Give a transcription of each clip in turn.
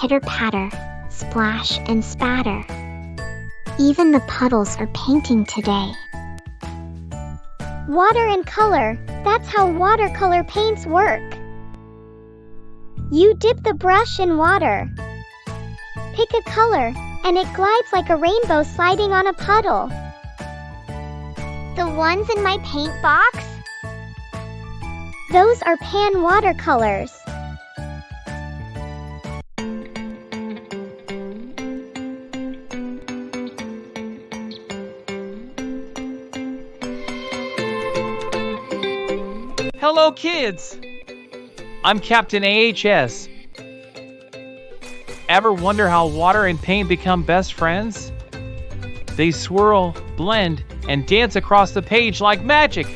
Pitter-patter, splash and spatter. Even the puddles are painting today. Water and color, that's how watercolor paints work. You dip the brush in water. Pick a color, and it glides like a rainbow sliding on a puddle. The ones in my paint box? Those are pan watercolors. Hello, kids! I'm Captain AHS. Ever wonder how water and paint become best friends? They swirl, blend, and dance across the page like magic.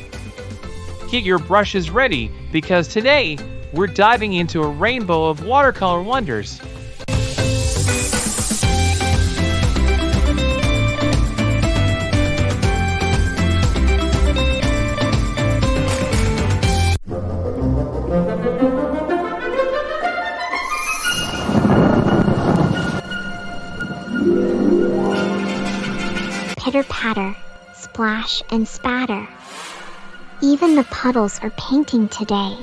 Get your brushes ready, because today we're diving into a rainbow of watercolor wonders. Pitter-patter, splash and spatter. Even the puddles are painting today.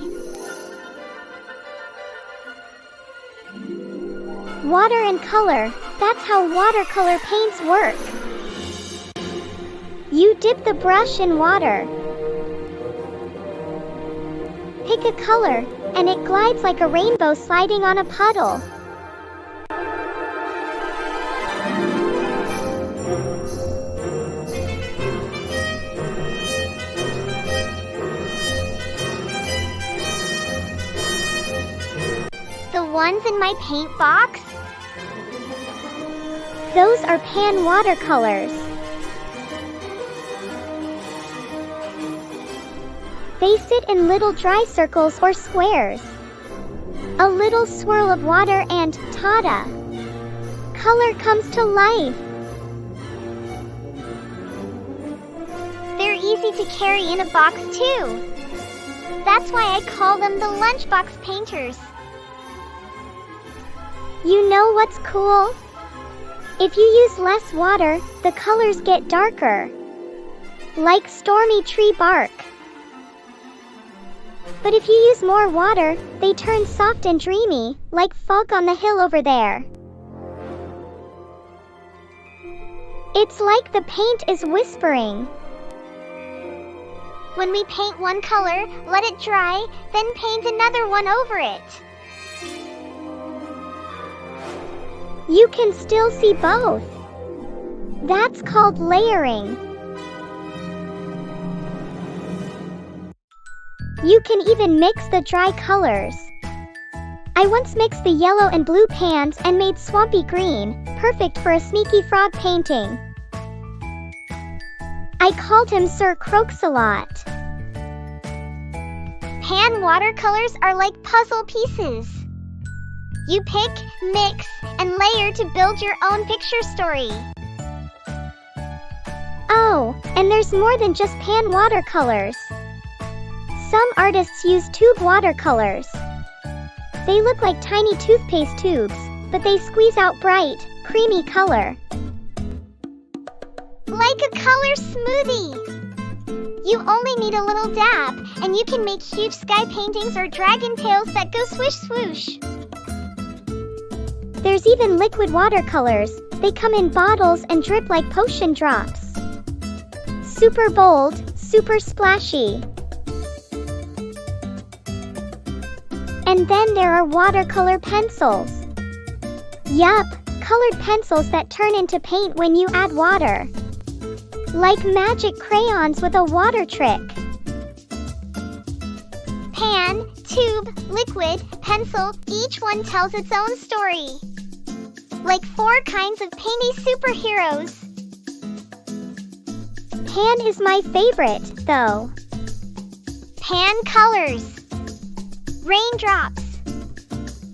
Water and color, that's how watercolor paints work. You dip the brush in water. Pick a color, and it glides like a rainbow sliding on a puddle. The ones in my paint box? Those are pan watercolors. They sit in little dry circles or squares. A little swirl of water and ta-da! Color comes to life. They're easy to carry in a box too. That's why I call them the lunchbox painters. You know what's cool? If you use less water, the colors get darker. Like stormy tree bark. But if you use more water, they turn soft and dreamy, like fog on the hill over there. It's like the paint is whispering. When we paint one color, let it dry, then paint another one over it. You can still see both. That's called layering. You can even mix the dry colors. I once mixed the yellow and blue pans and made swampy green, perfect for a sneaky frog painting. I called him Sir Croaks-a-Lot. Pan watercolors are like puzzle pieces. You pick, mix, and layer to build your own picture story. Oh, and there's more than just pan watercolors. Some artists use tube watercolors. They look like tiny toothpaste tubes, but they squeeze out bright, creamy color. Like a color smoothie. You only need a little dab, and you can make huge sky paintings or dragon tails that go swish swoosh. There's even liquid watercolors. They come in bottles and drip like potion drops. Super bold, super splashy. And then there are watercolor pencils. Yup, colored pencils that turn into paint when you add water. Like magic crayons with a water trick. Pan, tube, liquid, pencil, each one tells its own story. Like 4 kinds of painty superheroes. Pan is my favorite, though. Pan colors. Raindrops.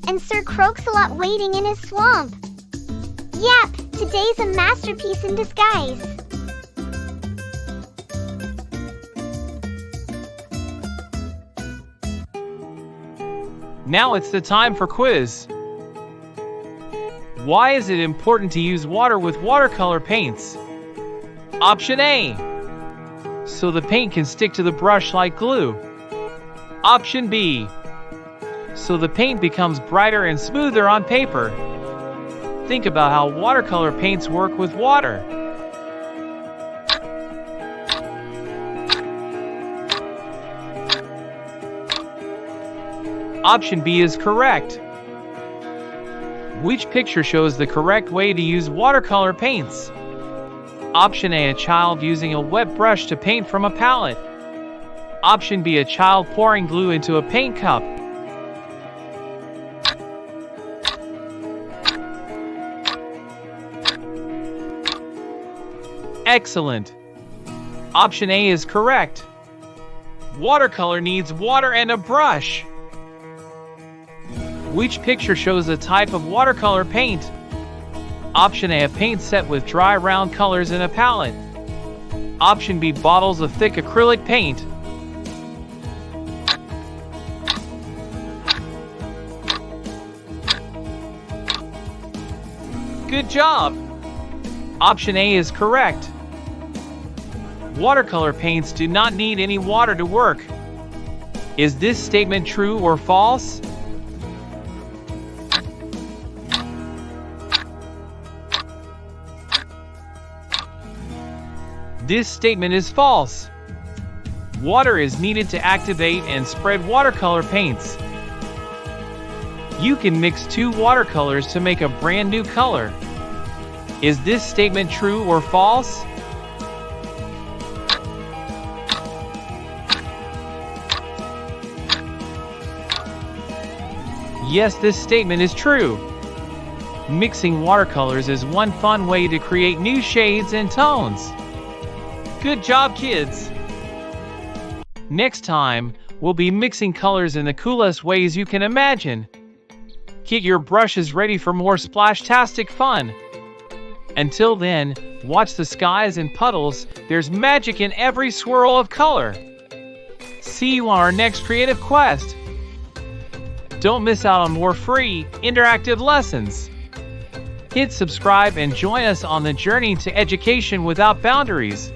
And Sir Croaks-a-Lot waiting in his swamp. Yep, today's a masterpiece in disguise. Now it's the time for quiz. Why is it important to use water with watercolor paints? Option A, so the paint can stick to the brush like glue. Option B, so the paint becomes brighter and smoother on paper. Think about how watercolor paints work with water. Option B is correct. Which picture shows the correct way to use watercolor paints? Option A, a child using a wet brush to paint from a palette. Option B, a child pouring glue into a paint cup. Excellent. Option A is correct. Watercolor needs water and a brush. Which picture shows a type of watercolor paint? Option A, a paint set with dry round colors in a palette. Option B, bottles of thick acrylic paint. Good job! Option A is correct. Watercolor paints do not need any water to work. Is this statement true or false? This statement is false. Water is needed to activate and spread watercolor paints. You can mix two watercolors to make a brand new color. Is this statement true or false? Yes, this statement is true. Mixing watercolors is one fun way to create new shades and tones. Good job, kids! Next time, we'll be mixing colors in the coolest ways you can imagine. Get your brushes ready for more splash-tastic fun. Until then, watch the skies and puddles. There's magic in every swirl of color. See you on our next creative quest. Don't miss out on more free, interactive lessons. Hit subscribe and join us on the journey to education without boundaries.